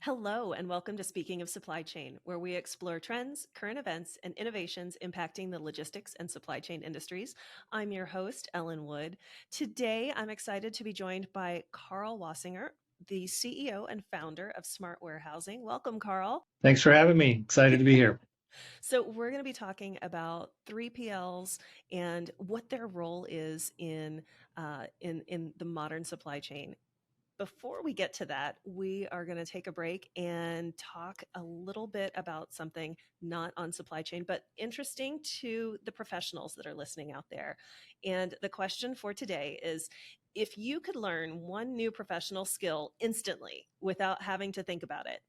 Hello, and welcome to Speaking of Supply Chain, where we explore trends, current events, and innovations impacting the logistics and supply chain industries. I'm your host, Ellen Wood. Today, I'm excited to be joined by Carl Wasinger, the CEO and founder of Smart Warehousing. Welcome, Carl. Thanks for having me. Excited to be here. So, we're going to be talking about 3PLs and what their role is in the modern supply chain. Before we get to that, we are going to take a break and talk a little bit about something not on supply chain, but interesting to the professionals that are listening out there. And the question for today is, if you could learn one new professional skill instantly without having to think about it,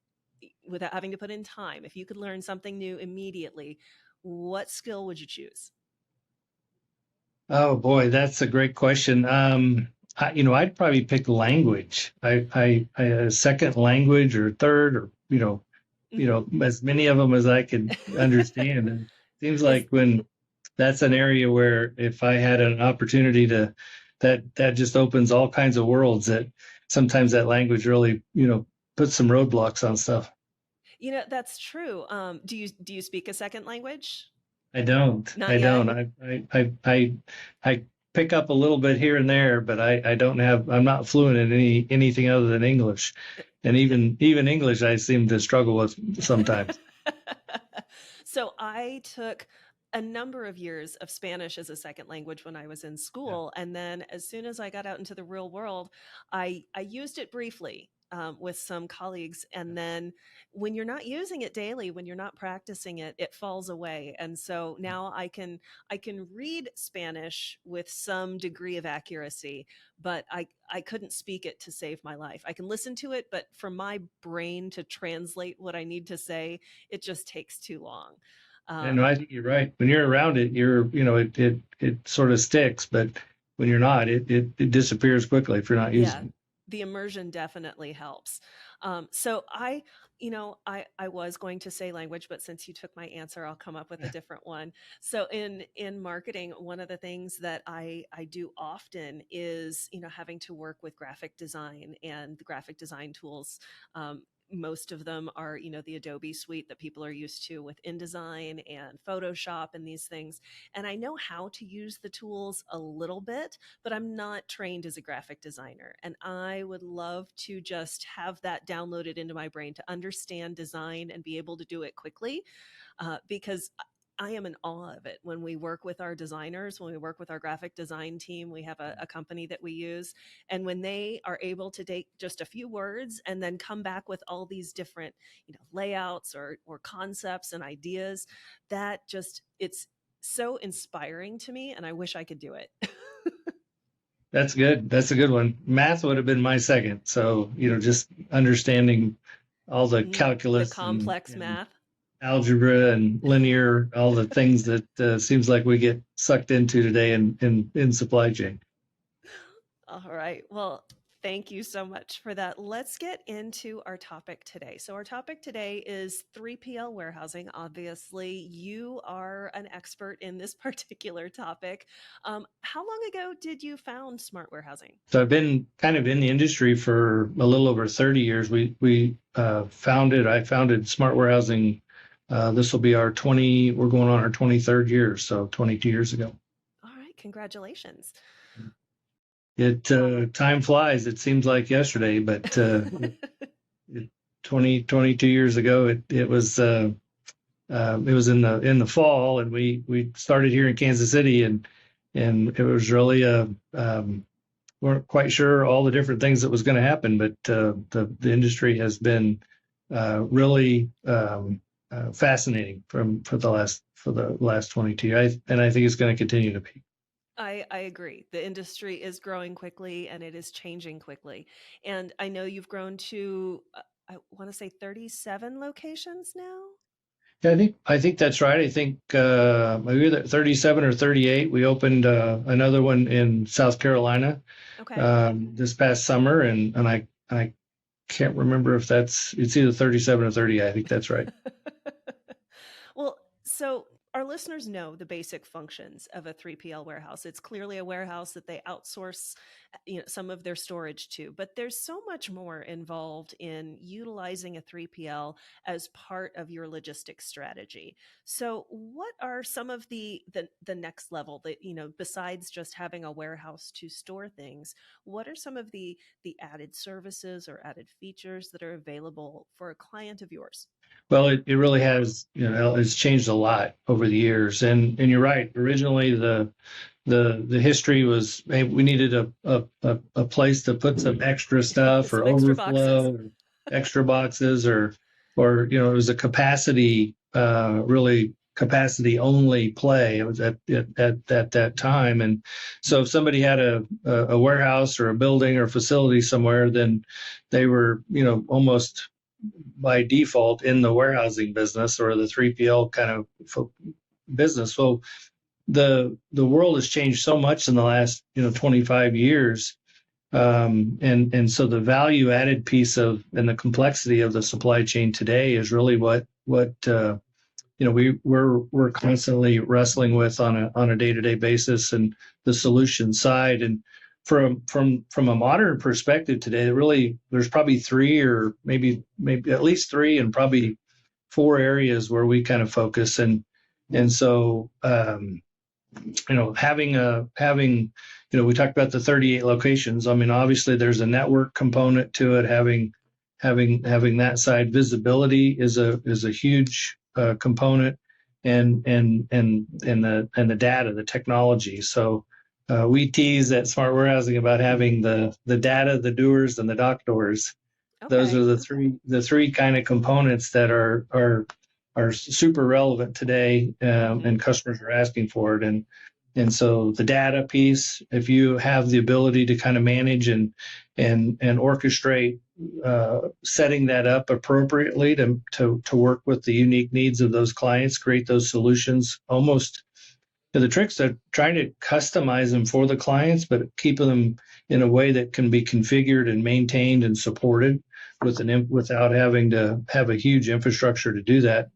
without having to put in time, if you could learn something new immediately, what skill would you choose? Oh boy, that's a great question. I'd probably pick language. I a second language or third or Hmm. as many of them as I could understand. And it seems Is like when that's an area where if I had an opportunity to, that just opens all kinds of worlds that sometimes that language really, puts some roadblocks on stuff. that's true. Do you speak a second language? I don't. Not I yet. don't. I pick up a little bit here and there, but I don't have. I'm not fluent in anything other than English, and even English I seem to struggle with sometimes. So I took a number of years of Spanish as a second language when I was in Yeah. school, and then as soon as I got out into the real world, I used it briefly. With some colleagues, and then when you're not using it daily, when you're not practicing it, it falls away. And so now I can read Spanish with some degree of accuracy, but I couldn't speak it to save my life. I can listen to it, but for my brain to translate what I need to say, it just takes too long. And no, Um, I think you're right. When you're around it, it sort of sticks, but when you're not, it disappears quickly if you're not yeah, using it. the immersion definitely helps. So I was going to say language, but since you took my answer, I'll come up with a different one. So in marketing, one of the things that I do often is having to work with graphic design and the graphic design tools. Most of them are the Adobe suite that people are used to with InDesign and Photoshop and these things. And I know how to use the tools a little bit, but I'm not trained as a graphic designer. And I would love to just have that downloaded into my brain to understand design and be able to do it quickly, because I am in awe of it. When we work with our designers, when we work with our graphic design team, we have a company that we use. And when they are able to take just a few words and then come back with all these different, layouts or concepts and ideas, that just, it's so inspiring to me. And I wish I could do it. That's good. That's a good one. Math would have been my second. So, just understanding all the The calculus complex and math. algebra and linear, all the things that seems like we get sucked into today in supply chain. All right. Well, thank you so much for that. Let's get into our topic today. So, our topic today is 3PL warehousing. Obviously, you are an expert in this particular topic. How long ago did you found Smart Warehousing? So I've been kind of in the industry for a little over 30 years. I founded Smart Warehousing. This will be we're going on our 23rd year, so 22 years ago. All right. Congratulations. Time flies. It seems like yesterday, but 22 years ago, it was in the fall, and we started here in Kansas City, and it was really weren't quite sure all the different things that was going to happen, but the industry has been really fascinating for the last 22 years, and I think it's going to continue to be. I agree. The industry is growing quickly and it is changing quickly. And I know you've grown to, I want to say 37 locations now. Yeah, I think that's right. I think maybe either 37 or 38. We opened another one in South Carolina Okay. this past summer, and I can't remember if it's either 37 or 30. I think that's right. Well, so our listeners know the basic functions of a 3PL warehouse. It's clearly a warehouse that they outsource, some of their storage to, but there's so much more involved in utilizing a 3PL as part of your logistics strategy. So what are some of the next level that, besides just having a warehouse to store things, what are some of the added services or added features that are available for a client of yours? Well, it really has, it's changed a lot over the years. And you're right. Originally, the history was, hey, we needed a place to put some extra stuff or Some extra boxes. overflow, or extra boxes, or it was a capacity, really capacity only play. It was at that time. And so if somebody had a warehouse or a building or facility somewhere, then they were, almost by default in the warehousing business or the 3PL kind of business. So the world has changed so much in the last 25 years, and so the value added piece of and the complexity of the supply chain today is really what we're constantly wrestling with on a day-to-day basis, and the solution side. And from a modern perspective today, really there's probably three, or maybe at least three, and probably four areas where we kind of focus. And so having we talked about the 38 locations. I mean, obviously there's a network component to it. Having that side, visibility is a huge component, and the data, the technology. So we tease at Smart Warehousing about having the data, the doers, and the doctors. Those are Okay. the three kind of components that are super relevant today, Hmm. and customers are asking for it. And so the data piece, if you have the ability to kind of manage and orchestrate, setting that up appropriately to work with the unique needs of those clients, create those solutions. Almost the tricks are trying to customize them for the clients, but keep them in a way that can be configured and maintained and supported without having to have a huge infrastructure to do that,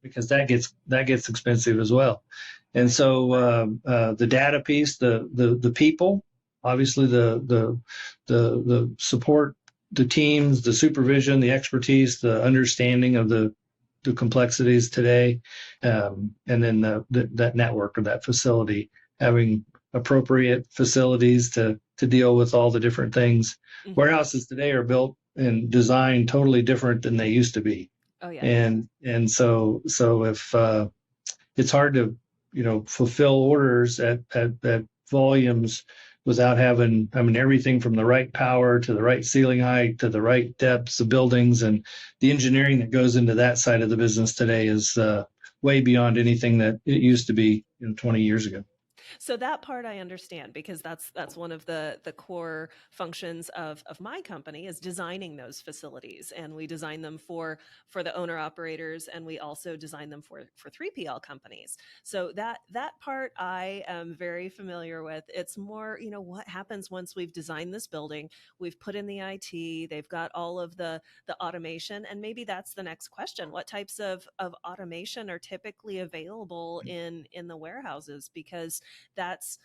because that gets expensive as well. And Right. so the data piece, the people, obviously the support, the teams, the supervision, the expertise, the understanding of the complexities today, and then that network or that facility, having appropriate facilities to deal with all the different things. Hmm. Warehouses today are built and designed totally different than they used to be. Oh yeah. And so if it's hard to fulfill orders at volumes without having, I mean, everything from the right power to the right ceiling height to the right depths of buildings, and the engineering that goes into that side of the business today is way beyond anything that it used to be 20 years ago. So that part I understand, because that's one of the core functions of my company, is designing those facilities, and we design them for the owner operators, and we also design them for 3PL companies. So that part I am very familiar with. It's more, what happens once we've designed this building, we've put in the IT, they've got all of the automation, and maybe that's the next question. What types of automation are typically available in the warehouses? Because that's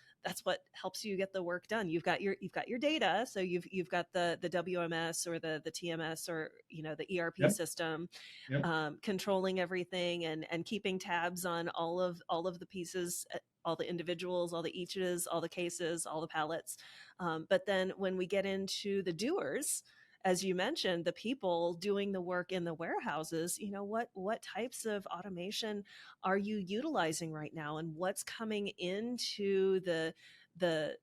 what helps you get the work done. You've got your data, so you've got the WMS or the TMS, or the ERP Yep. system, Yep. controlling everything and keeping tabs on all of the pieces, all the individuals, all the eaches, all the cases, all the pallets. But then when we get into the doers, as you mentioned, the people doing the work in the warehouses, what types of automation are you utilizing right now, and what's coming into the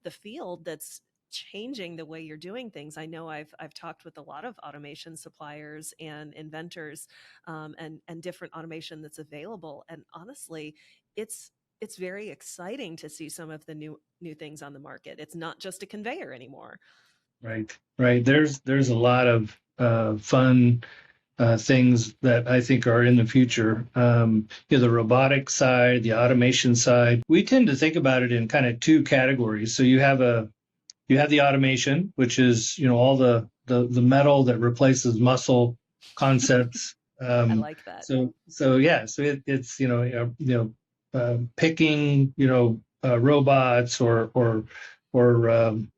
field that's changing the way you're doing things? I know I've talked with a lot of automation suppliers and inventors, and different automation that's available, and honestly, it's very exciting to see some of the new things on the market. It's not just a conveyor anymore. Right. Right. There's a lot of fun things that I think are in the future. The robotic side, the automation side. We tend to think about it in kind of two categories. So you have the automation, which is all the metal that replaces muscle concepts. I Um, like that. it's picking robots or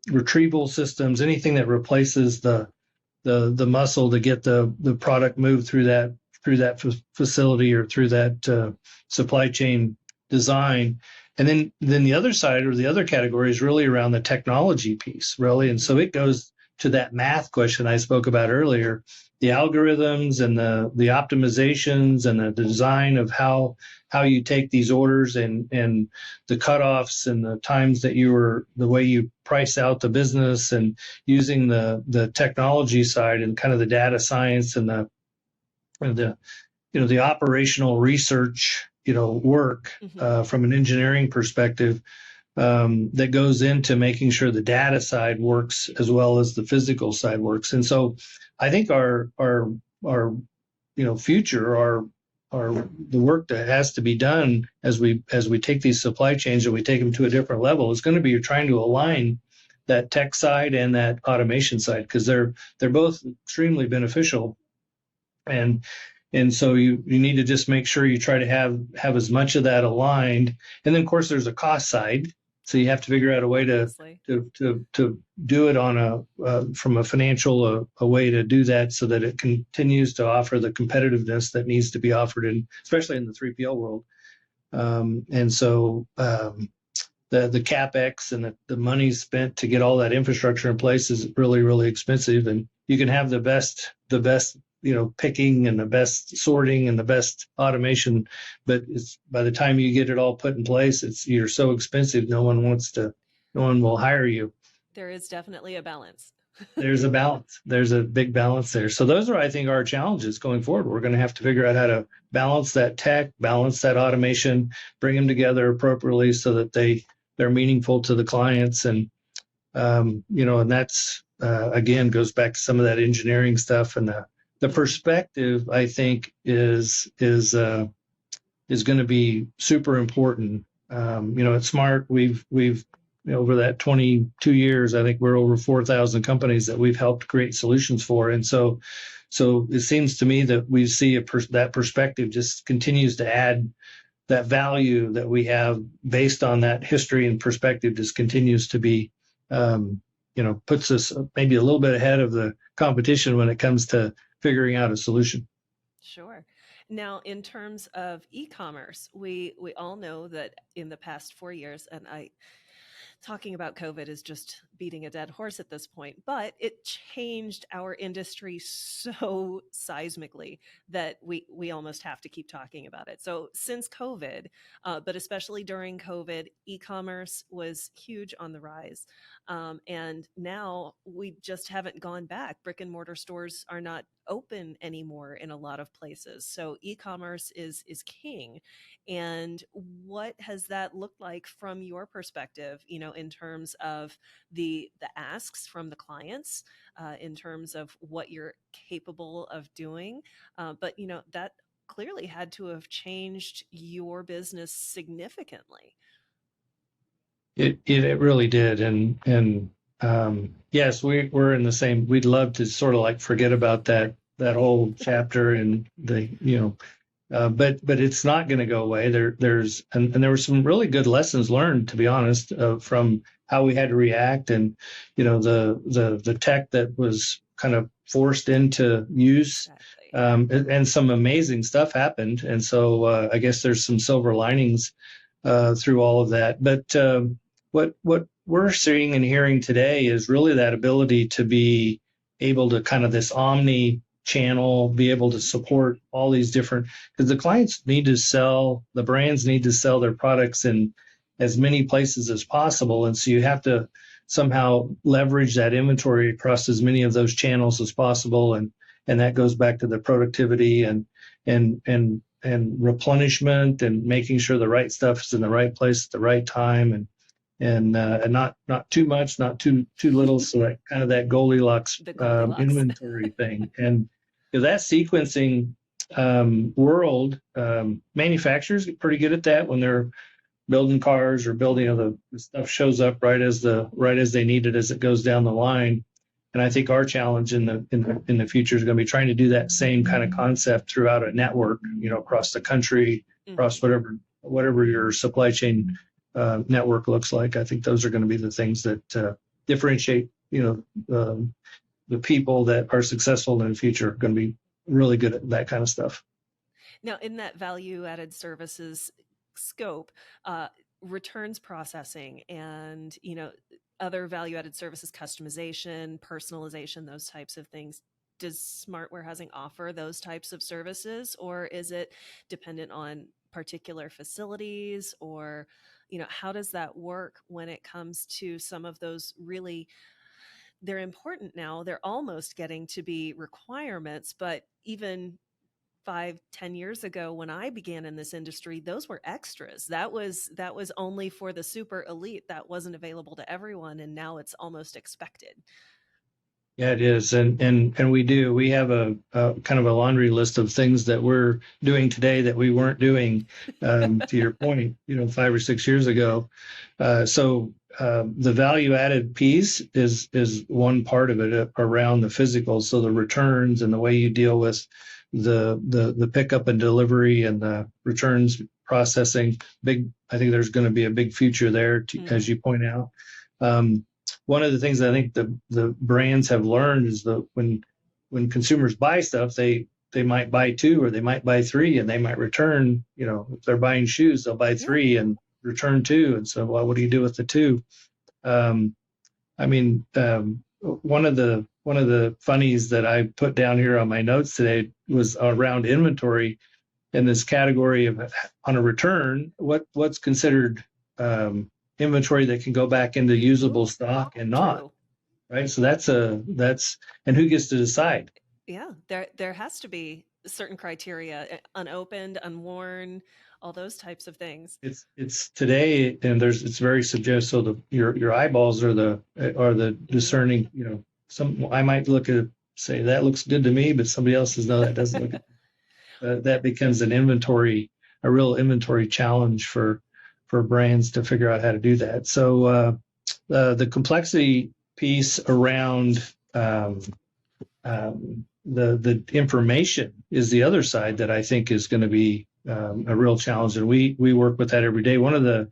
retrieval systems, anything that replaces the muscle to get the product moved through that facility or through that supply chain design. And then the other side or the other category is really around the technology piece, really. And Hmm. so it goes to that math question I spoke about earlier, the algorithms and the optimizations and the design of how you take these orders and the cutoffs and the times that the way you price out the business and using the technology side and kind of the data science and the the operational research work Hmm. from an engineering perspective that goes into making sure the data side works as well as the physical side works. And so I think our future, our the work that has to be done as we take these supply chains and we take them to a different level is going to be trying to align that tech side and that automation side, because they're both extremely beneficial. And and so you need to just make sure you try to have as much of that aligned. And then of course there's a cost side, so you have to figure out a way to Obviously. to do it on from a financial a way to do that so that it continues to offer the competitiveness that needs to be offered, in especially in the 3PL world. And so the capex and the money spent to get all that infrastructure in place is really, really expensive. And you can have the best picking and the best sorting and the best automation, but it's by the time you get it all put in place, you're so expensive, no one will hire you. There is definitely a balance. There's a balance. There's a big balance there. So those are, I think, our challenges going forward. We're going to have to figure out how to balance that tech, balance that automation, bring them together appropriately so that they're meaningful to the clients. And that's again goes back to some of that engineering stuff, and the Hmm. perspective, I think, is going to be super important. At Smart, we've over that 22 years, I think we're over 4,000 companies that we've helped create solutions for. And so it seems to me that we see that perspective just continues to add that value that we have based on that history, and perspective just continues to be, puts us maybe a little bit ahead of the competition when it comes to figuring out a solution. Sure. Now, in terms of e-commerce, we all know that in the past 4 years, and I talking about COVID is just beating a dead horse at this point, but it changed our industry so seismically that we almost have to keep talking about it. So since COVID, but especially during COVID, e-commerce was huge on the rise, and now we just haven't gone back. Brick and mortar stores are not open anymore in a lot of places, so e-commerce is king. And what has that looked like from your perspective, in terms of the asks from the clients, in terms of what you're capable of doing? But that clearly had to have changed your business significantly. It really did. And yes, we're in the same. We'd love to sort of like forget about that whole chapter and but it's not going to go away. And there were some really good lessons learned, to be honest, from how we had to react, and the tech that was kind of forced into use. Exactly. And some amazing stuff happened. And so I guess there's some silver linings through all of that. But what we're seeing and hearing today is really that ability to be able to kind of this omni channel, be able to support all these different, because the clients need to sell, the brands need to sell their products in as many places as possible. And so you have to somehow leverage that inventory across as many of those channels as possible. And that goes back to the productivity and replenishment and making sure the right stuff is in the right place at the right time, and not too much, not too little, so that kind of that Goldilocks The Goldilocks. inventory thing. And that sequencing world, manufacturers get pretty good at that when they're building cars or building, Hmm. the stuff shows up right as they need it as it goes down the line. And I think our challenge in the future is going to be trying to do that same kind of concept throughout a network, across the country, across Hmm. whatever your supply chain network looks like. I think those are going to be the things that differentiate, the people that are successful in the future are going to be really good at that kind of stuff. Now, in that value added services scope, uh, returns processing and other value added services, customization, personalization, those types of things. Does smart warehousing offer those types of services, or is it dependent on particular facilities, or how does that work when it comes to some of those really, they're important now, they're almost getting to be requirements, but even 5, 10 years ago when I began in this industry, those were extras. That was only for the super elite. That wasn't available to everyone, and now it's almost expected. Yeah, it is, and we have a kind of a laundry list of things that we're doing today that we weren't doing. To your point, 5 or 6 years ago. The value added piece is one part of it around the physical. So the returns and the way you deal with the pickup and delivery and the returns processing. I think there's going to be a big future there, as Mm. you point out. Um, One of the things I think the brands have learned is that when consumers buy stuff, they might buy two or they might buy three and they might return. If they're buying shoes, they'll buy Yeah. three and return two. And so, well, what do you do with the two? Um, one of the funnies that I put down here on my notes today was around inventory in this category of on a return. What's considered inventory that can go back into usable Ooh, stock and not, true. right? So that's and who gets to decide? Yeah, there has to be certain criteria, unopened, unworn, all those types of things. It's today, and it's very subjective. So your eyeballs are the Hmm. discerning. Some I might look at say that looks good to me, but somebody else says no, that doesn't look. That becomes a real inventory challenge for brands to figure out how to do that. So the complexity piece around the information is the other side that I think is going to be a real challenge, and we work with that every day. One of the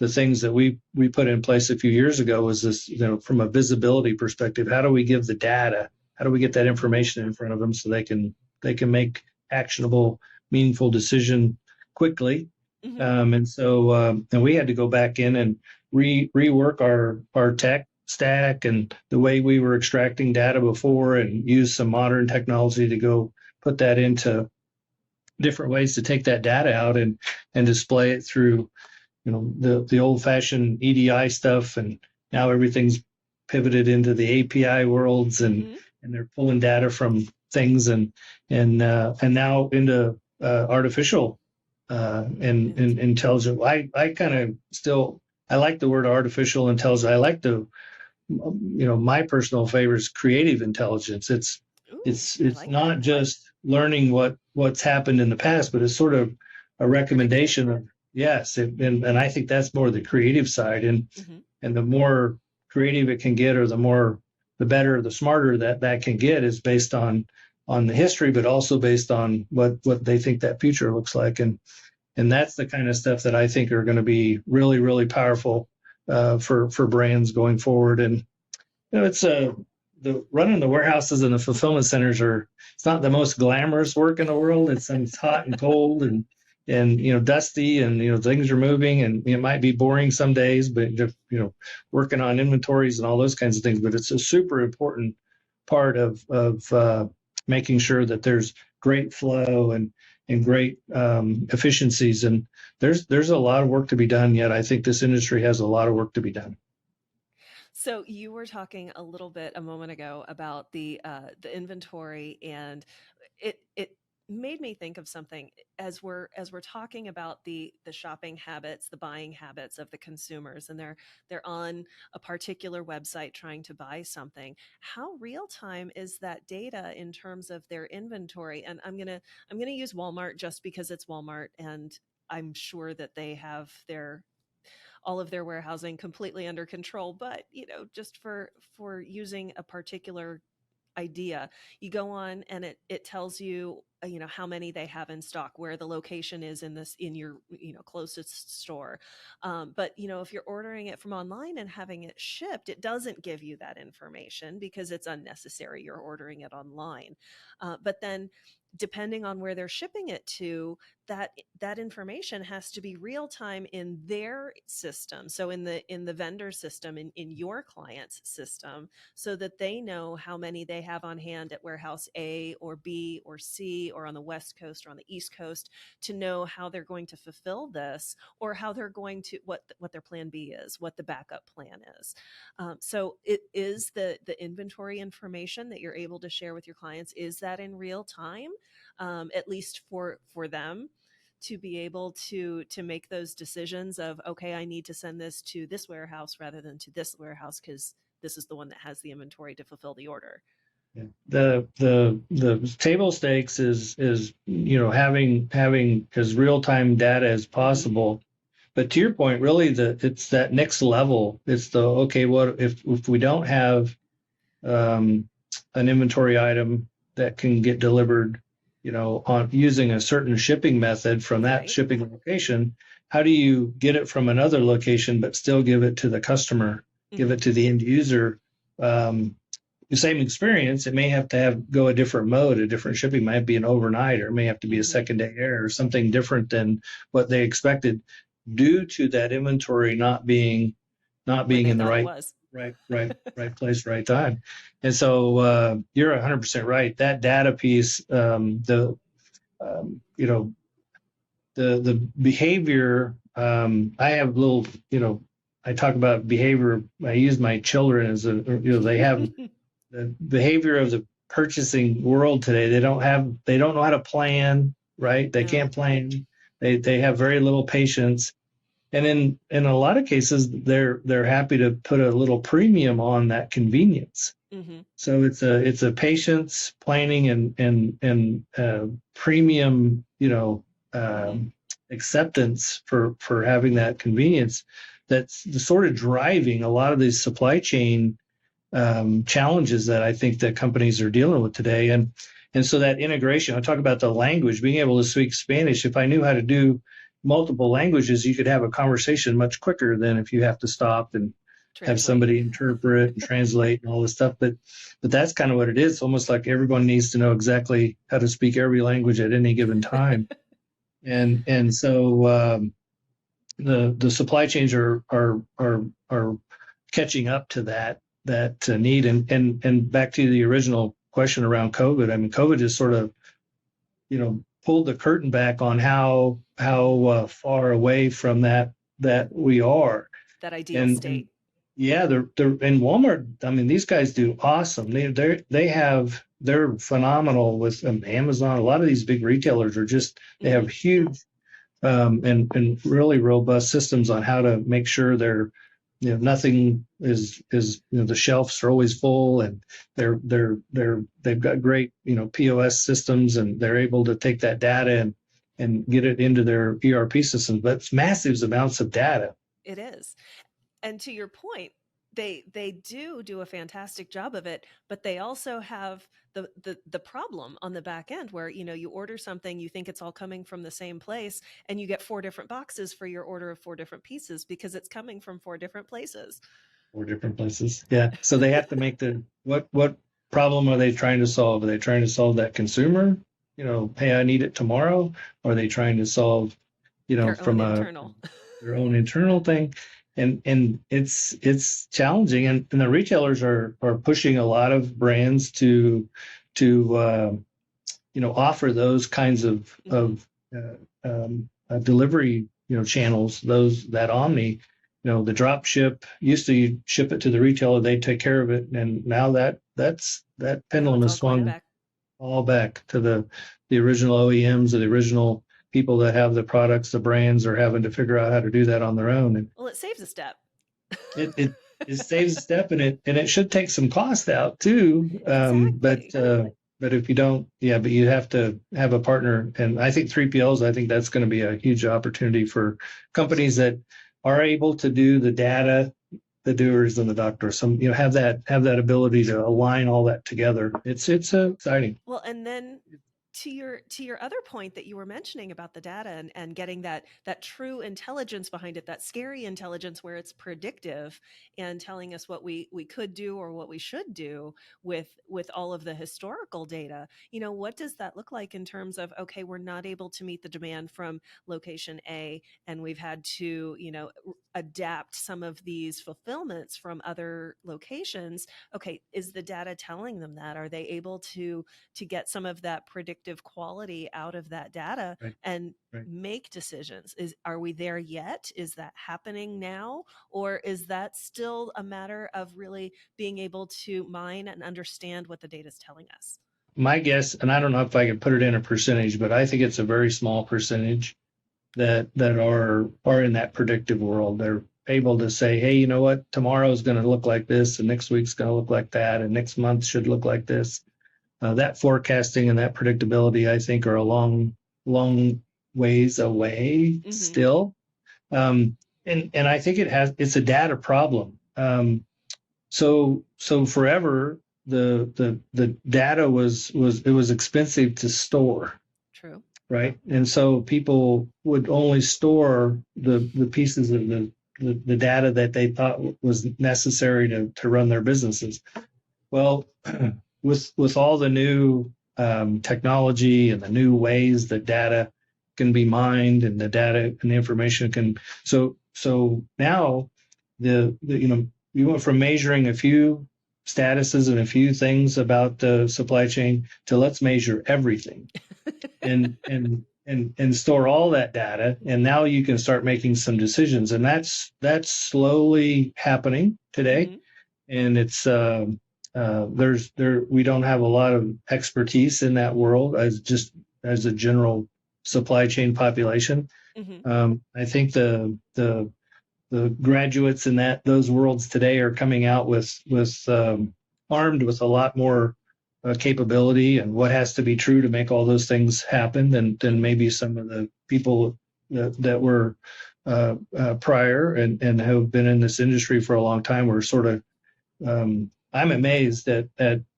things that we put in place a few years ago was this, from a visibility perspective, how do we give the data? How do we get that Hmm. information in front of them so they can make actionable, meaningful decision quickly? Hmm. And we had to go back in and rework our tech stack and the way we were extracting data before, and use some modern technology to go put that into different ways to take that data out and display it through the old fashioned EDI stuff, and now everything's pivoted into the API worlds, and Hmm. they're pulling data from things, and now into artificial and intelligent. I kind of still I like the word artificial intelligence. I like my personal favorite is creative intelligence. It's Ooh, it's I it's like that. not just learning what's happened in the past, but it's sort of a Predictive. recommendation of yes, and I think that's more the creative side, Hmm. and the more creative it can get, or the better, the smarter that can get, is based on the history, but also based on what they think that future looks like, and that's the kind of stuff that I think are going to be really really powerful for brands going forward. And it's the running the warehouses and the fulfillment centers it's not the most glamorous work in the world. It's hot and cold and dusty, and things are moving, and it might be boring some days, but working on inventories and all those kinds of things. But it's a super important part of making sure that there's great flow and great efficiencies. And there's a lot of work to be done yet. I think this industry has a lot of work to be done. So you were talking a little bit a moment ago about the inventory, and it made me think of something as we're talking about the shopping habits, the buying habits of the consumers, and they're on a particular website trying to buy something. How real time is that data in terms of their inventory? And I'm gonna use Walmart just because it's Walmart, and I'm sure that they have all of their warehousing completely under control, but just for using a particular idea, you go on and it tells you how many they have in stock, where the location is in your closest store. But if you're ordering it from online and having it shipped, it doesn't give you that information because it's unnecessary. You're ordering it online. But then depending on where they're shipping it to, that information has to be real time in their system, so in the vendor system, in your client's system, so that they know how many they have on hand at warehouse A or B or C, or on the West Coast or on the East Coast, to know how they're going to fulfill this, or how they're going to, what their plan B is, what the backup plan is. So it is the inventory information that you're able to share with your clients, is that in real time, at least for them to be able to make those decisions of, okay, I need to send this to this warehouse rather than to this warehouse because this is the one that has the inventory to fulfill the order. Yeah. The table stakes is having as real time data as Mm-hmm. possible. But to your point, really, it's that next level. It's the, okay, what if we don't have an inventory item that can get delivered, on using a certain shipping method from that Right. shipping location? How do you get it from another location but still give it to the customer, give Mm-hmm. it to the end user? The same experience, it may have to go a different mode. A different shipping might be an overnight, or it may have to be a Mm-hmm. second day air, or something different than what they expected, due to that inventory not being Where they in the thought it right was. place, right time. And so you're 100% right. That data piece, the behavior. I have little, I talk about behavior. I use my children as they have the behavior of the purchasing world today. They don't know how to plan, right? They No. can't plan. They have very little patience. And in a lot of cases, they're happy to put a little premium on that convenience. Mm-hmm. So it's a patience, planning, and premium, Mm-hmm. acceptance for having that convenience. That's the sort of driving a lot of these supply chain challenges that I think that companies are dealing with today. And so that integration, I talk about the language, being able to speak Spanish. If I knew how to do multiple languages, you could have a conversation much quicker than if you have to stop and have Translate. somebody interpret and translate and all this stuff. But that's kind of what it is. It's almost like everyone needs to know exactly how to speak every language at any given time. And so the supply chains are catching up to that need. And back to the original question around COVID. I mean, COVID just sort of pulled the curtain back on how far away from that we are. That ideal And state. yeah, they're in Walmart. I mean, these guys do awesome. They're phenomenal with Amazon. A lot of these big retailers they Mm-hmm. have huge and really robust systems on how to make sure nothing is the shelves are always full, and they've got great POS systems, and they're able to take that data and get it into their ERP systems. But it's massive amounts of data. It is. And to your point, they do a fantastic job of it, but they also have the problem on the back end where you order something, you think it's all coming from the same place, and you get 4 different boxes for your order of 4 different pieces because it's coming from 4 different places. 4 different places. Yeah. So they have to make what problem are they trying to solve? Are they trying to solve that consumer? Hey, I need it tomorrow. Or are they trying to solve, Their from own internal. their own internal thing? And it's challenging. And the retailers are pushing a lot of brands to offer those kinds of Mm-hmm. delivery channels, that omni. The drop ship, used to you ship it to the retailer, they take care of it, and now that Now pendulum it's has all going swung back. all back to the original OEMs, or the original people that have the products. The brands are having to figure out how to do that on their own, and Well, it saves a step. it it, it saves a step, and it should take some cost out too. Exactly. But if you don't, yeah, but you have to have a partner. And I think 3PLs, I think that's going to be a huge opportunity for companies that are able to do the data, the doers and the doctors. Some, have that ability to align all that together. It's exciting. Well, and then to your other point that you were mentioning about the data and getting that true intelligence behind it, that scary intelligence where it's predictive and telling us what we could do or what we should do with all of the historical data. What does that look like in terms of, okay, we're not able to meet the demand from location A, and we've had to, adapt some of these fulfillments from other locations. Okay, is the data telling them that? Are they able to get some of that predictive quality out of that data Right. and Right. make decisions? Are we there yet? Is that happening now? Or is that still a matter of really being able to mine and understand what the data is telling us? My guess, and I don't know if I can put it in a percentage, but I think it's a very small percentage that are in that predictive world. They're able to say, hey, you know what, tomorrow is going to look like this, and next week's going to look like that, and next month should look like this. That forecasting and that predictability, I think, are a long ways away still. And I think it's a data problem. So forever the data was expensive to store. True. Right. And so people would only store the pieces of the data that they thought was necessary to run their businesses. Well, with all the new technology and the new ways that data can be mined and the data and the information can, so now you went from measuring a few statuses and a few things about the supply chain to let's measure everything and store all that data, and now you can start making some decisions, and that's slowly happening today. And it's we don't have a lot of expertise in that world as a general supply chain population. I think the graduates in those worlds today are coming out with armed with a lot more capability and what has to be true to make all those things happen than maybe some of the people that were prior and have been in this industry for a long time. Were sort of I'm amazed at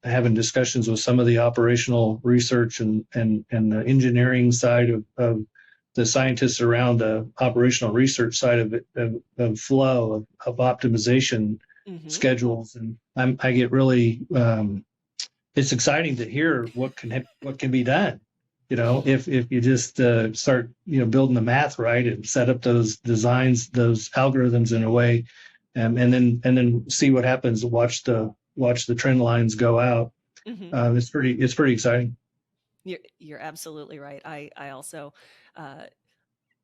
having discussions with some of the operational research and the engineering side of the scientists around the operational research side of it, of flow, of optimization schedules. And I get really, it's exciting to hear what can be done. If you just start, building the math right and set up those designs, those algorithms in a way, and then see what happens. Watch the trend lines go out. It's pretty exciting. You're absolutely right. I also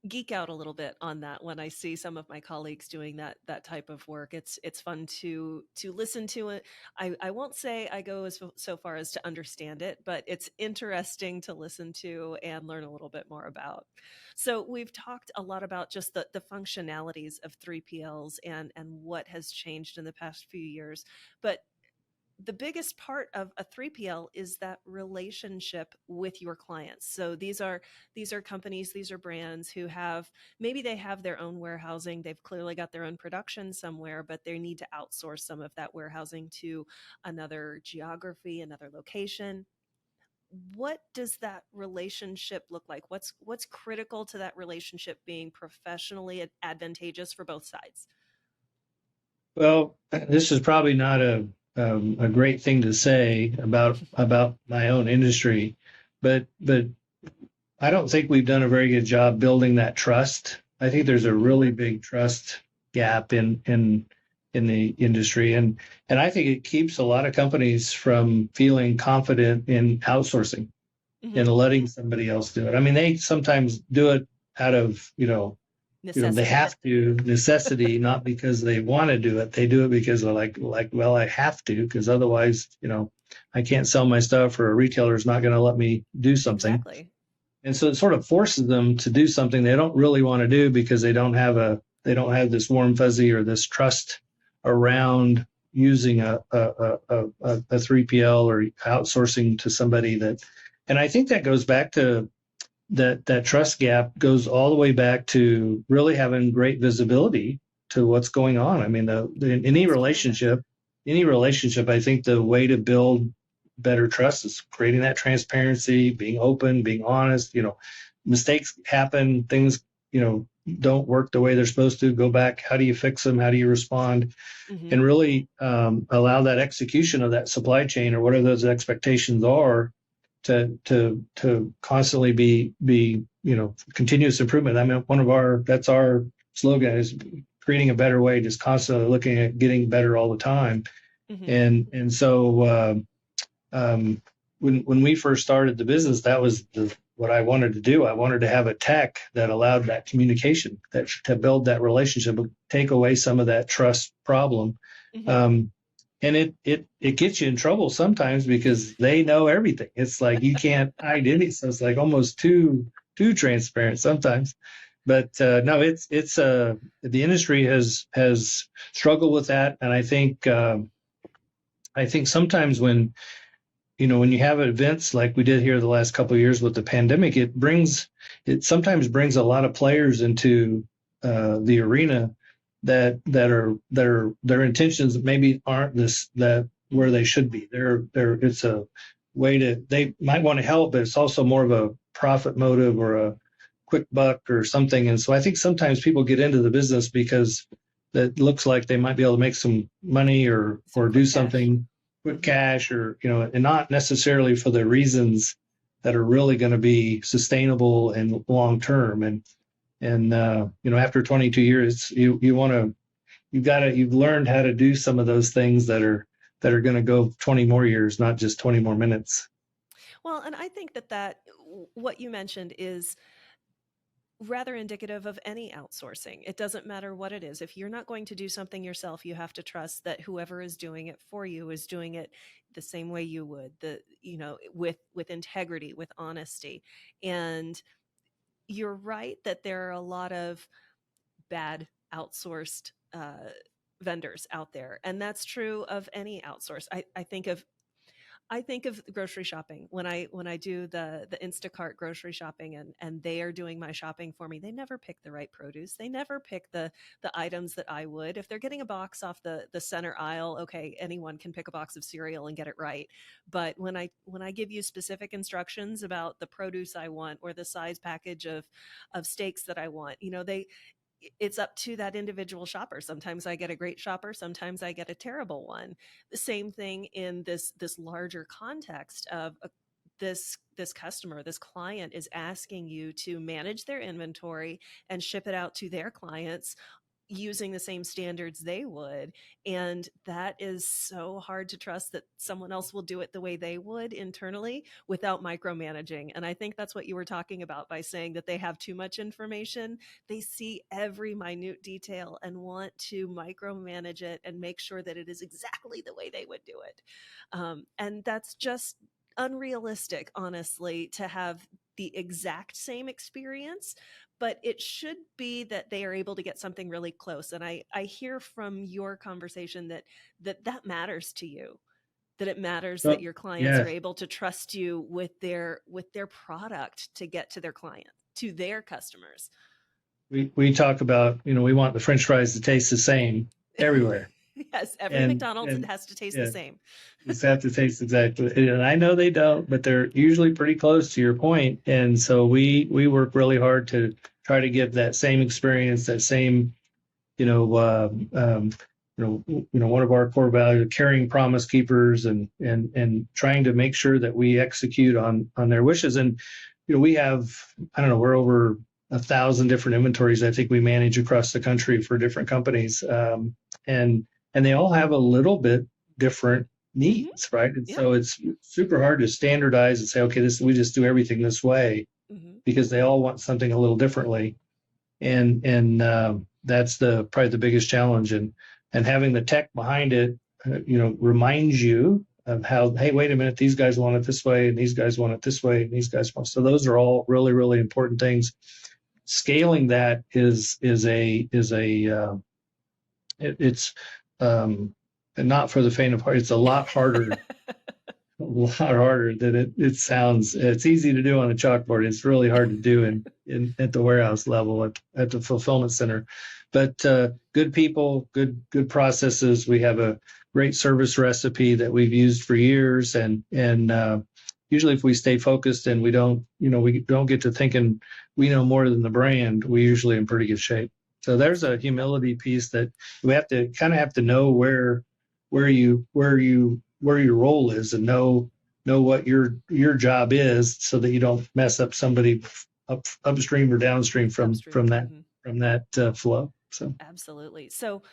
geek out a little bit on that when I see some of my colleagues doing that type of work. It's fun to listen to it. I won't say I go so far as to understand it, but it's interesting to listen to and learn a little bit more about. So we've talked a lot about just the functionalities of 3PLs and what has changed in the past few years. But the biggest part of a 3PL is that relationship with your clients. So these are companies, these are brands who maybe they have their own warehousing. They've clearly got their own production somewhere, but they need to outsource some of that warehousing to another geography, another location. What does that relationship look like? What's critical to that relationship being professionally advantageous for both sides? Well, this is probably not a great thing to say about my own industry, but I don't think we've done a very good job building that trust. I think there's a really big trust gap in the industry, and I think it keeps a lot of companies from feeling confident in outsourcing and letting somebody else do it. I mean, they sometimes do it out of they have to, necessity, not because they want to do it. They do it because they're like, well, I have to, because otherwise, I can't sell my stuff, or a retailer is not going to let me do something. Exactly. And so it sort of forces them to do something they don't really want to do because they don't have this warm fuzzy or this trust around using a 3PL or outsourcing to somebody and I think that goes back to that trust gap goes all the way back to really having great visibility to what's going on. I mean, in That's true. any relationship, I think the way to build better trust is creating that transparency, being open, being honest. Mistakes happen, things, don't work the way they're supposed to. Go back. How do you fix them? How do you respond? Hmm. And really allow that execution of that supply chain or whatever those expectations are to constantly be continuous improvement. I mean, that's our slogan is creating a better way, just constantly looking at getting better all the time. Hmm. And so when we first started the business, that was what I wanted to do. I wanted to have a tech that allowed that communication, that to build that relationship, take away some of that trust problem. Hmm. Um, and it gets you in trouble sometimes because they know everything. It's like you can't hide anything. So it's like almost too transparent sometimes. But no, it's the industry has struggled with that, and I think sometimes when you have events like we did here the last couple of years with the pandemic, it sometimes brings a lot of players into the arena that are their intentions maybe aren't this that where Hmm. they should be. They're it's a way to they might want to help, but it's also more of a profit motive or a quick buck or something. And so I think sometimes people get into the business because it looks like they might be able to make some money Some or do quick cash. something quick Hmm. cash or and not necessarily for the reasons that are really going to be sustainable and long term. And after 22 years, you want to you've learned how to do some of those things that are going to go 20 more years, not just 20 more minutes. Well, and I think that what you mentioned is rather indicative of any outsourcing. It doesn't matter what it is. If you're not going to do something yourself, you have to trust that whoever is doing it for you is doing it the same way you would, with integrity, with honesty. And you're right that there are a lot of bad outsourced vendors out there, and that's true of any outsource. I think of grocery shopping when I do the Instacart grocery shopping, and they are doing my shopping for me. They never pick the right produce. They never pick the items that I would. If they're getting a box off the center aisle, okay, anyone can pick a box of cereal and get it right. But when I give you specific instructions about the produce I want or the size package of steaks that I want, it's up to that individual shopper. Sometimes I get a great shopper, sometimes I get a terrible one. The same thing in this larger context of this customer, this client is asking you to manage their inventory and ship it out to their clients using the same standards they would. And that is so hard to trust that someone else will do it the way they would internally without micromanaging. And I think that's what you were talking about by saying that they have too much information. They see every minute detail and want to micromanage it and make sure that it is exactly the way they would do it. And that's just unrealistic, honestly, to have the exact same experience, but it should be that they are able to get something really close. And I hear from your conversation that matters to you, that it matters that So, your clients yeah, are able to trust you with their product to get to their client, to their customers. we talk about, we want the French fries to taste the same everywhere. Yes, every And McDonald's, it and has to taste the yeah, same. just have to taste exactly. And I know they don't, but they're usually pretty close to your point. And so we work really hard to try to give that same experience, that same, you know, one of our core values, caring promise keepers, and trying to make sure that we execute on their wishes. And we have, I don't know, we're over 1,000 different inventories I think we manage across the country for different companies, and they all have a little bit different Hmm. needs, right? And Yeah. so it's super hard to standardize and say, okay, this we just do everything this way Hmm. because they all want something a little differently, and that's probably the biggest challenge, and having the tech behind it, reminds you of how, hey, wait a minute, these guys want it this way, and these guys want it this way, and these guys want. So those are all really, really important things. Scaling that it's not for the faint of heart. It's a lot harder lot harder than it sounds. It's easy to do on a chalkboard. It's really hard to do in at the warehouse level at the fulfillment center. But good people, good processes. We have a great service recipe that we've used for years, and usually if we stay focused and we don't get to thinking we know more than the brand, we usually in pretty good shape. So there's a humility piece that we have to know where your role is and know what your job is so that you don't mess up somebody upstream or downstream Upstream. from that flow. So Absolutely. So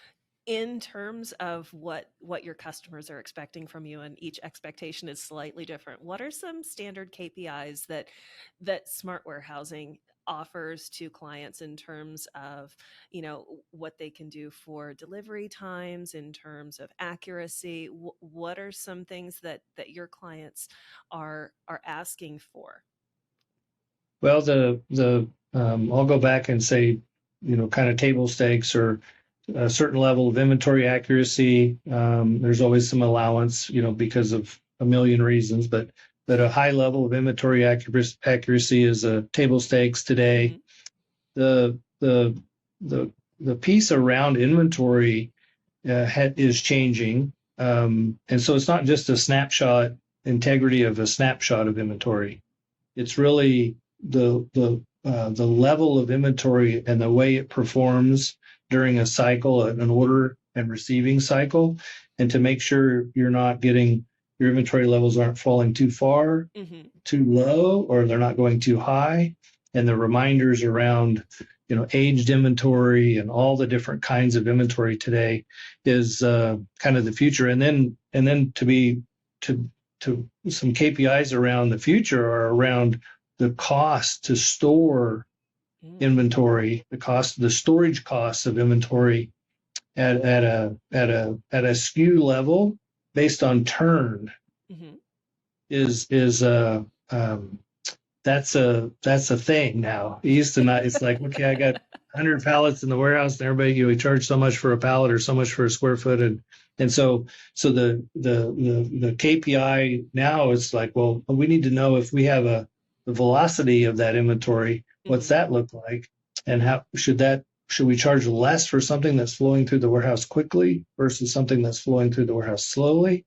in terms of what your customers are expecting from you, and each expectation is slightly different, what are some standard KPIs that smart warehousing offers to clients in terms of, what they can do for delivery times, in terms of accuracy? What are some things that your clients are asking for? well, the I'll go back and say, kind of table stakes or a certain level of inventory accuracy. There's always some allowance, because of a million reasons, but a high level of inventory accuracy is a table stakes today. The the the piece around inventory is changing, and so it's not just a snapshot integrity of a snapshot of inventory. It's really the level of inventory and the way it performs during a cycle, an order and receiving cycle, and to make sure you're not getting your inventory levels aren't falling too far, too low, or they're not going too high. And the reminders around, aged inventory and all the different kinds of inventory today is kind of the future. And then to some KPIs around the future are around the cost to store inventory, the storage costs of inventory at a SKU level based on turn is that's a thing now. It used to not. It's like, okay, I got 100 pallets in the warehouse, and everybody we charge so much for a pallet or so much for a square foot, and so the KPI now is like, well, we need to know if we have the velocity of that inventory. What's that look like, and how should we charge less for something that's flowing through the warehouse quickly versus something that's flowing through the warehouse slowly?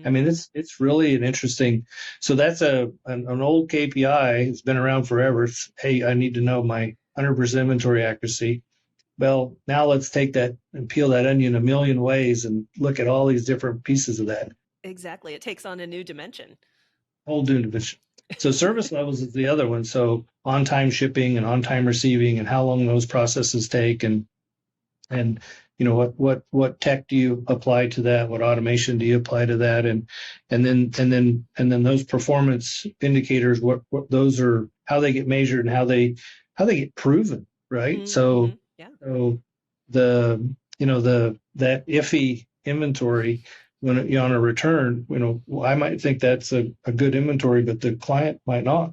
I mean, it's really an interesting. So that's an old KPI. It's been around forever. Hey, I need to know my 100% inventory accuracy. Well, now let's take that and peel that onion a million ways and look at all these different pieces of that. Exactly. It takes on a new dimension. Whole new dimension. So service levels is the other one. So on-time shipping and on-time receiving and how long those processes take and what tech do you apply to that? What automation do you apply to that? And then those performance indicators, what those are, how they get measured and how they get proven, right? So that iffy inventory when you're on a return, I might think that's a good inventory, but the client might not.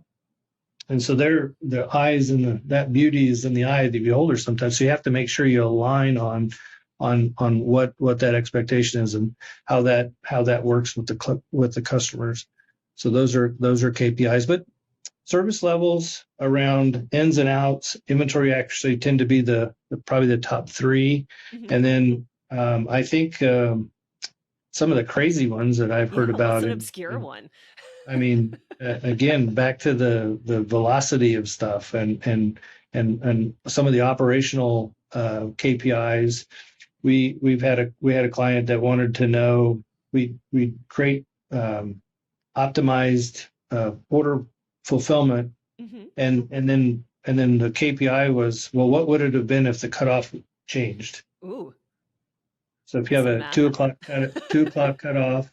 And so the eyes and that beauty is in the eye of the beholder sometimes. So you have to make sure you align on what that expectation is and how that works with the customers. So those are KPIs, but service levels around ins and outs, inventory accuracy tend to be probably the top three. And then I think some of the crazy ones that I've heard about. What's an obscure one? I mean, again, back to the velocity of stuff and some of the operational KPIs. We had a client that wanted to know we create optimized order fulfillment, and then the KPI was, well, what would it have been if the cutoff changed? Ooh. So if you have a 2 o'clock cutoff.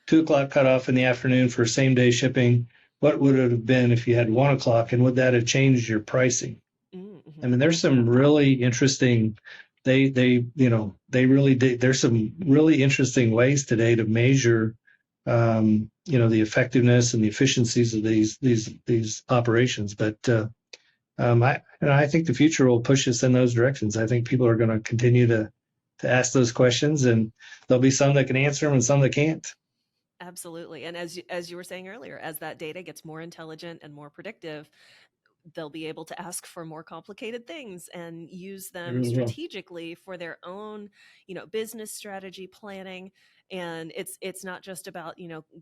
2 o'clock cutoff in the afternoon for same day shipping, what would it have been if you had 1 o'clock, and would that have changed your pricing? I mean, there's some really interesting, there's some really interesting ways today to measure, the effectiveness and the efficiencies of these operations. But I think the future will push us in those directions. I think people are going to continue to ask those questions, and there'll be some that can answer them and some that can't. Absolutely. And as you were saying earlier, as that data gets more intelligent and more predictive, they'll be able to ask for more complicated things and use It them really will. strategically for their own, business strategy planning. And it's not just about,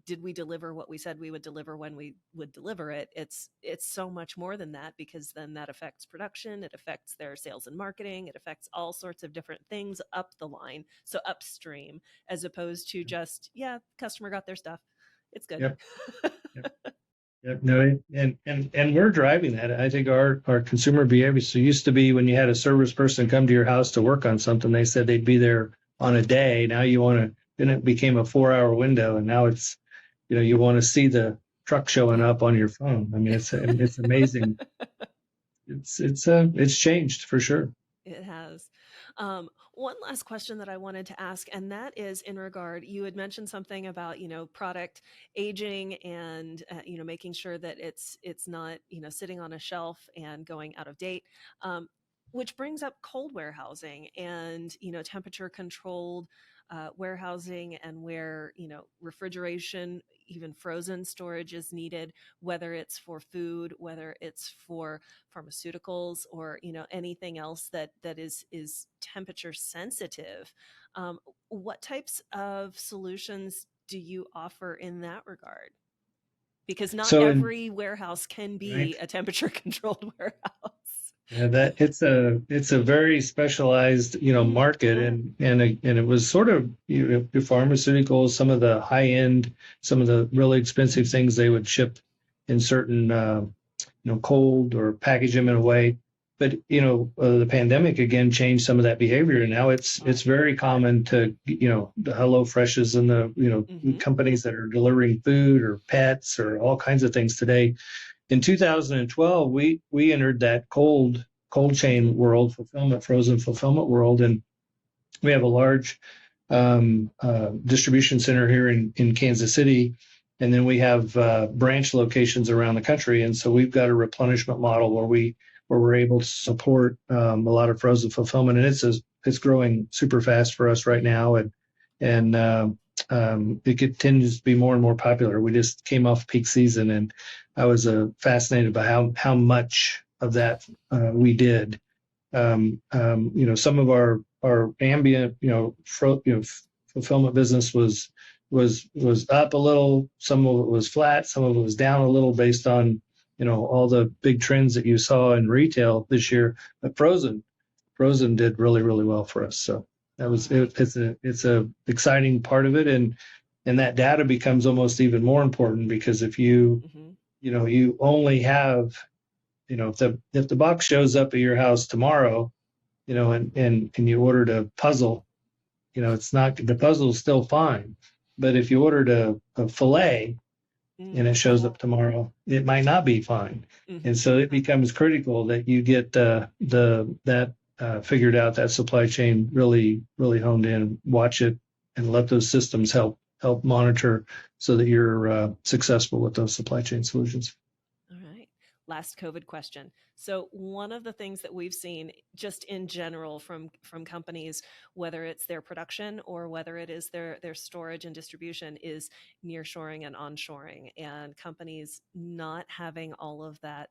did we deliver what we said we would deliver when we would deliver it. It's so much more than that, because then that affects production, it affects their sales and marketing, it affects all sorts of different things up the line, so upstream, as opposed to just, yeah, customer got their stuff, it's good. Yep. Yep. Yep. No, and we're driving that. I think our consumer behavior. So used to be when you had a service person come to your house to work on something, they said they'd be there on a day. Now you want to, then it became a 4 hour window, and now it's, you want to see the truck showing up on your phone. I mean, it's amazing. It's changed for sure. It has. One last question that I wanted to ask, and that is in regard, you had mentioned something about, product aging and, making sure that it's not, sitting on a shelf and going out of date. Which brings up cold warehousing and, temperature controlled warehousing, and where, refrigeration, even frozen storage is needed, whether it's for food, whether it's for pharmaceuticals, or anything else that is temperature sensitive. What types of solutions do you offer in that regard? Because not So in every warehouse can right. be a temperature controlled warehouse. Yeah, that it's a very specialized, Mhm. market, and it was sort of, the pharmaceuticals, some of the high end, some of the really expensive things they would ship in certain, cold or package them in a way. But the pandemic again changed some of that behavior, and now it's very common to, the Hello Freshes and the, Mhm. companies that are delivering food or pets or all kinds of things today. In 2012, we entered that cold chain Mhm. world, fulfillment, frozen fulfillment world, and we have a large distribution center here in Kansas City, and then we have branch locations around the country, and so we've got a replenishment model where we're able to support a lot of frozen fulfillment, and it's growing super fast for us right Mhm. now, and it continues to be more and more popular. We just came off peak season, and I was fascinated by how much of that we did. Some of our ambient, fulfillment business was up a little. Some of it was flat. Some of it was down a little based on, all the big trends that you saw in retail this year. But frozen did really, really well for us. So that All was right. it's a exciting part of it, and that data becomes almost even more important because if Mhm. you only have, if the box shows up at your house tomorrow, and you ordered a puzzle, it's not, the puzzle is still fine. But if you ordered a fillet and it Mm. shows up tomorrow, it might not be fine. And Mhm. so it becomes critical that you get that figured out, that supply chain really, really honed in, watch it, and let those systems help monitor so that you're successful with those supply chain solutions. All right. Last COVID question. So one of the things that we've seen just in general from companies, whether it's their production or whether it is their storage and distribution, is nearshoring and onshoring, and companies not having all of that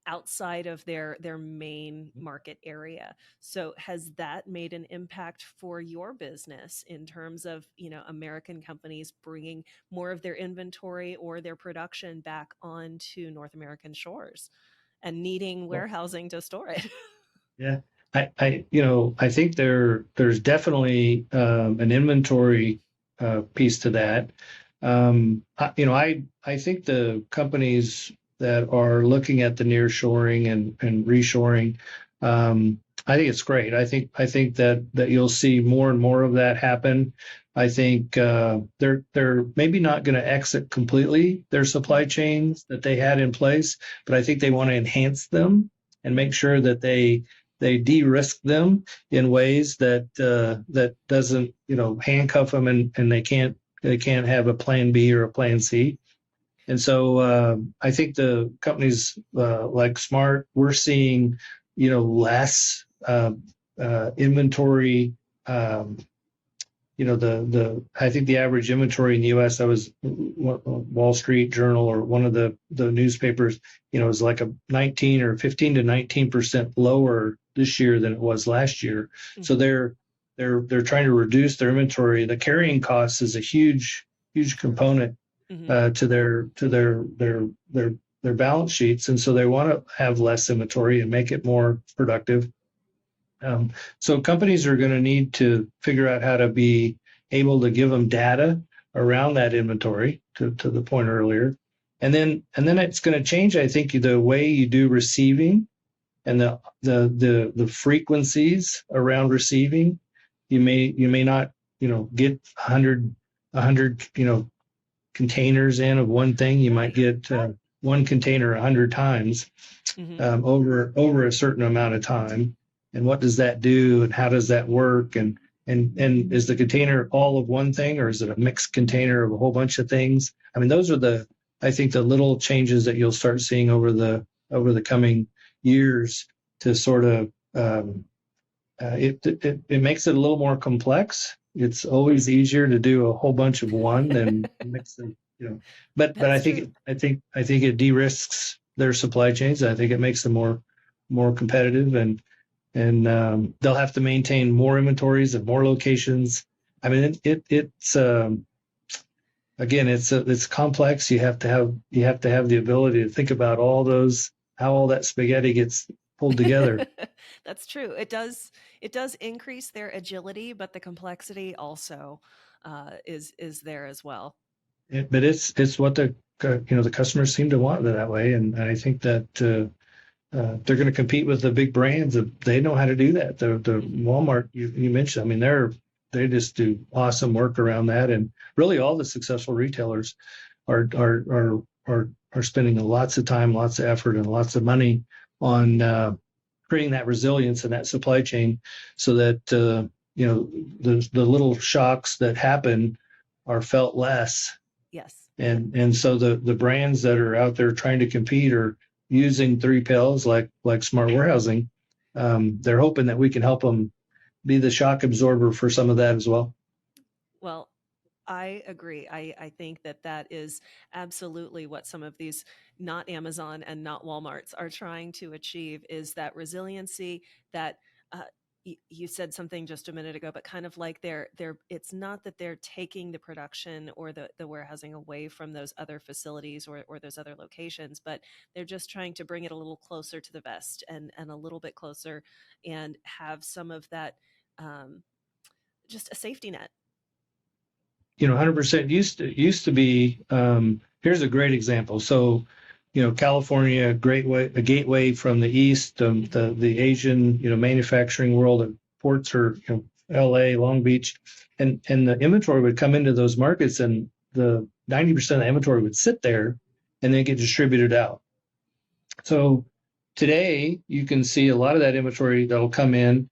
outside of their main market area. So has that made an impact for your business in terms of, American companies bringing more of their inventory or their production back onto North American shores and needing Well, warehousing to store it? yeah, I think there's definitely an inventory piece to that. I think the companies that are looking at the nearshoring and reshoring, I think it's great. I think that you'll see more and more of that happen. I think they're maybe not going to exit completely their supply Mhm. chains that they had in place, but I think they want to enhance them and make Mhm. sure that they de-risk them in ways that doesn't, handcuff them, and they can't have a plan B or a plan C. And so I think the companies like Smart, we're seeing, less inventory, um, I think the average inventory in the U.S. I was Wall Street Journal or one of the newspapers, is like a 19 or 15 to 19% lower this year than it was last year. So Mm-hmm. they're trying to reduce their inventory. The carrying cost is a huge component Mm-hmm. to their balance sheets, and so they want to have less inventory and make it more productive. So companies are going to need to figure out how to be able to give them data around that inventory to the point earlier. And then it's going to change, I think, the way you do receiving and the frequencies around receiving. You may not, get 100 containers in of one thing. You might Right. get one container 100 times Mm-hmm. over a certain amount of time. And what does that do? And how does that work? And is the container all of one thing, or is it a mixed container of a whole bunch of things? I mean, those are I think the little changes that you'll start seeing over the coming years to sort of it makes it a little more complex. It's always easier to do a whole bunch of one than mix them, but I That's think true. I think it de-risks their supply chains. I think it makes them more competitive, and they'll have to maintain more inventories at more locations. I mean, it's again, it's complex. You have to have the ability to think about how all that spaghetti gets pulled together. That's true. It does increase their agility, but the complexity also is there as well. But it's what the customers seem to want it that way, and I think that they're going to compete with the big brands. They know how to do that. The Hmm. Walmart you mentioned, I mean, they just do awesome work around that, and really all the successful retailers are are are are spending lots of time, lots of effort, and lots of money on creating that resilience in that supply chain, so that the little shocks that happen are felt less. Yes. And so the brands that are out there trying to compete are using 3PLs like smart warehousing. They're hoping that we can help them be the shock absorber for some of that as well. Well, I agree. I think that that is absolutely what some of these not Amazon and not Walmarts are trying to achieve is that resiliency that uh, you said something just a minute ago, but kind of like it's not that they're taking the production or the warehousing away from those other facilities or those other locations, but they're just trying to bring it a little closer to the vest and a little bit closer and have some of that um, just a safety net. 100% used to be. Here's a great example. So, California, a gateway from the east, Hmm. the Asian, manufacturing world. Ports are, L.A., Long Beach, and the inventory would come into those markets, and the 90% of the inventory would sit there, and then get distributed out. So today, you can see a lot of that inventory that'll come in.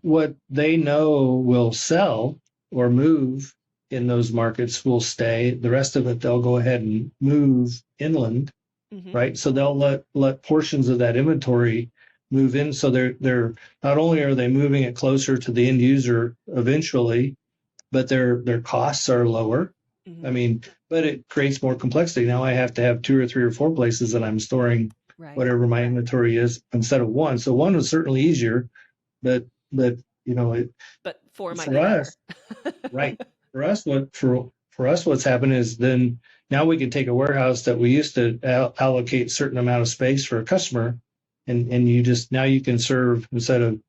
What they know will sell or move in those markets will stay. The rest of it, they'll go ahead and move inland, Hmm. right? So they'll let portions of that inventory move in. So they're not only are they moving it closer to the end user eventually, but their costs are lower. I Hmm. mean, but it creates more complexity. Now I have to have two or three or four places that I'm storing Right. whatever my inventory is instead of one. So one was certainly easier, but But four might for be better. us, right? For us, what's happened is then now we can take a warehouse that we used to allocate certain amount of space for a customer, and now you can serve, instead of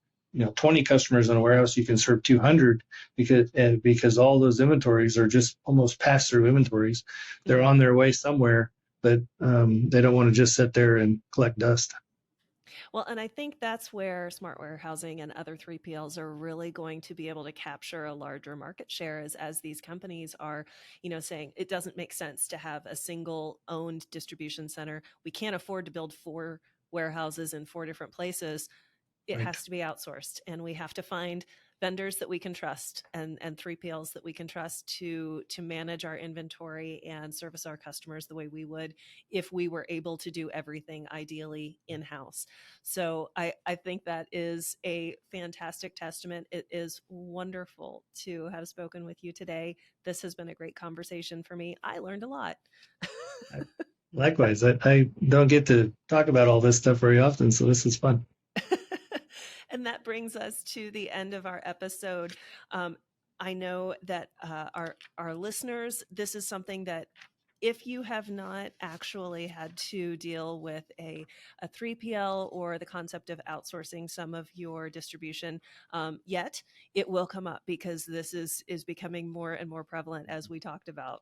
20 customers in a warehouse, you can serve 200, because all those inventories are just almost pass through inventories. They're Hmm. on their way somewhere, but they don't want to just sit there and collect dust. Well, and I think that's where smart warehousing and other 3PLs are really going to be able to capture a larger market share as these companies are, saying it doesn't make sense to have a single owned distribution center. We can't afford to build four warehouses in four different places. It Right. has to be outsourced, and we have to find vendors that we can trust and 3PLs that we can trust to manage our inventory and service our customers the way we would if we were able to do everything ideally in-house. So I think that is a fantastic testament. It is wonderful to have spoken with you today. This has been a great conversation for me. I learned a lot. Likewise, I don't get to talk about all this stuff very often, so this is fun. And that brings us to the end of our episode. I know that our listeners, this is something that if you have not actually had to deal with a 3PL or the concept of outsourcing some of your distribution yet, it will come up because this is becoming more and more prevalent as we talked about,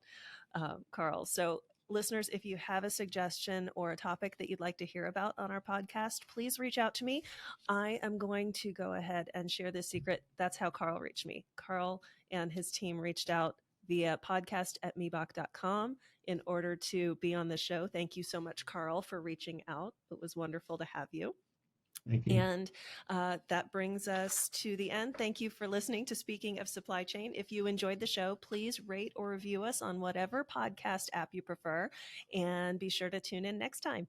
Carl. So listeners, if you have a suggestion or a topic that you'd like to hear about on our podcast, please reach out to me. I am going to go ahead and share this secret. That's how Carl reached me. Carl and his team reached out via podcast@meebach.com in order to be on the show. Thank you so much, Carl, for reaching out. It was wonderful to have you. Thank you. And that brings us to the end. Thank you for listening to Speaking of Supply Chain. If you enjoyed the show, please rate or review us on whatever podcast app you prefer. And be sure to tune in next time.